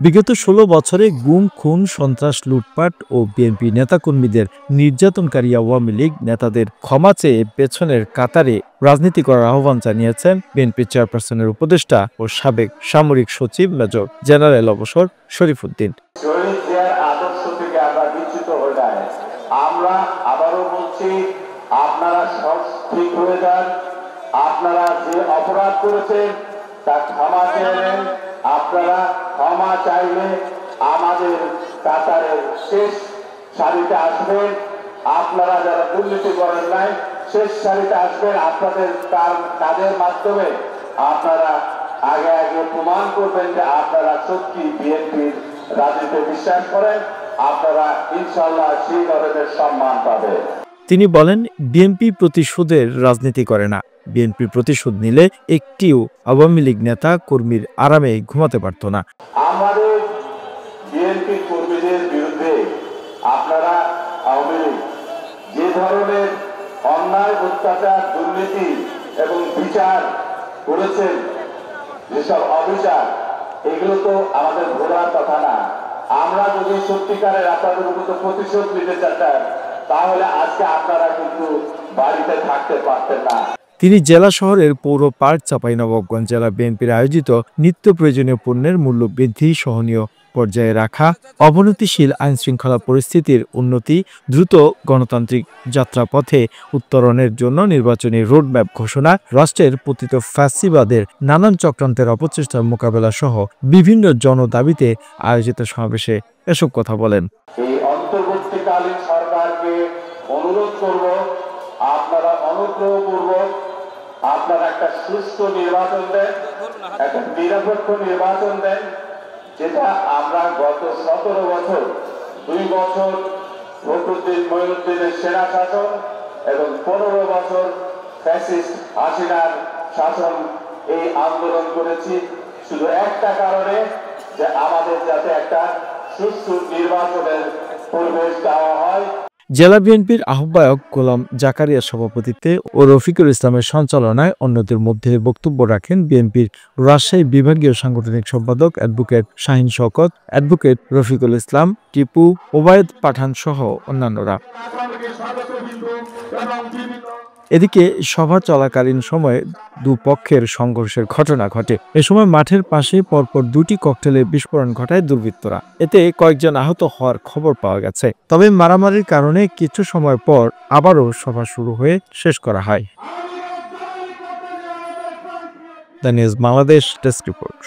বিগত ১৬ বছরে গুম, খুন, সন্ত্রাস, লুটপাট ও বিএনপি নেতাকর্মীদের নির্যাতনকারী আওয়ামী লীগ নেতাদের ক্ষমা চেয়ে পেছনের কাতারে রাজনীতি করার আহ্বান জানিয়েছেন বিএনপি চেয়ারপারসনের উপদেষ্টা ও সাবেক সামরিক সচিব মেজর জেনারেল অবসর শরীফ উদ্দিন। শহীদ জিয়ার আদর্শ থেকে আমরা বিচ্যুত হয়ে যাই। আমরা আবারও বলছি, আপনারা সব ঠিক হয়ে যান। আপনারা যে অপরাধ করেছেন তা ক্ষমা চেয়ে, আপনারা ক্ষমা চাইলে আমাদের কাতারের শেষ সারিতে আসবেন। আপনারা যারা দুর্নীতি করেন নাই শেষ সারিতে আসবেন। আপনাদের কাজের মাধ্যমে আপনারা আগে আগে প্রমাণ করবেন যে আপনারা সত্যি বিএনপির রাজনীতিতে বিশ্বাস করেন। আপনারা ইনশাআল্লাহ সেই ধরনের সম্মান পাবেন। তিনি বলেন, বিএনপি প্রতিশোধের রাজনীতি করে না। বিএনপি প্রতিশোধ নিলে একটিও আওয়ামী লীগ নেতা কর্মীর আরামে ঘুমাতে পারত না। আমাদের বিএনপি কর্মীদের বিরুদ্ধে আপনারা আওয়ামী লীগ যে ধরনের অন্যায়, অত্যাচার, দুর্নীতি এবং বিচার করেছেন, যেসব অবিচার, এগুলো তো আমাদের ভোলার কথা না। আমরা যদি সত্যিকারের আপনাদের উপর প্রতিশোধ নিতে চান, তাহলে আজকে আপনারা কিন্তু বাড়িতে থাকতে পারতেন না। তিনি জেলা শহরের পৌর পার্ক চাঁপাইনবাবগঞ্জ জেলা বিএনপির আয়োজিত নিত্য প্রয়োজনীয় পণ্যের মূল্য বৃদ্ধি সহনীয় পর্যায়ে রাখা, অবনতিশীল আইনশৃঙ্খলা পরিস্থিতির উন্নতি, দ্রুত গণতান্ত্রিক যাত্রাপথে উত্তরণের জন্য নির্বাচনী রোডম্যাপ ঘোষণা, রাষ্ট্রের পতিত ফ্যাসিবাদের নানান চক্রান্তের অপচেষ্টার মোকাবেলা সহ বিভিন্ন জনদাবিতে আয়োজিত সমাবেশে এসব কথা বলেন। এই অন্তর্বর্তীকালীন সরকারকে অনুরোধ করব, আপনারা অনুগ্রহপূর্বক আপনারা একটা সুষ্ঠু নির্বাচন দেন, একটা নিরপেক্ষ নির্বাচন দেন, যেটা আমরা গত ১৭ বছর ২ বছর ফখরুদ্দিন মঈনুদ্দিনের সেনা শাসন এবং ১৫ বছর ফ্যাসিস্ট হাসিনার শাসন এই আন্দোলন করেছি, শুধু একটা কারণে, যে আমাদের যাতে একটা সুষ্ঠু নির্বাচনের পরিবেশ দেওয়া হয়। জেলা বিএনপির আহ্বায়ক গোলাম জাকারিয়ার সভাপতিত্বে ও রফিকুল ইসলামের সঞ্চালনায় অন্যদের মধ্যে বক্তব্য রাখেন বিএনপির রাজশাহী বিভাগীয় সাংগঠনিক সম্পাদক অ্যাডভোকেট শাহিন শওকত, অ্যাডভোকেট রফিকুল ইসলাম, টিপু, ওবায়দ পাঠান সহ অন্যান্যরা। এদিকে সভা চলাকালীন সময়ে দুপক্ষের সংঘর্ষের ঘটনা ঘটে। এ সময় মাঠের পাশে পরপর ২টি ককটেলের বিস্ফোরণ ঘটায় দুর্বৃত্তরা। এতে কয়েকজন আহত হওয়ার খবর পাওয়া গেছে। তবে মারামারির কারণে কিছু সময় পর আবারও সভা শুরু হয়ে শেষ করা হয়। The news Bangladesh desk report.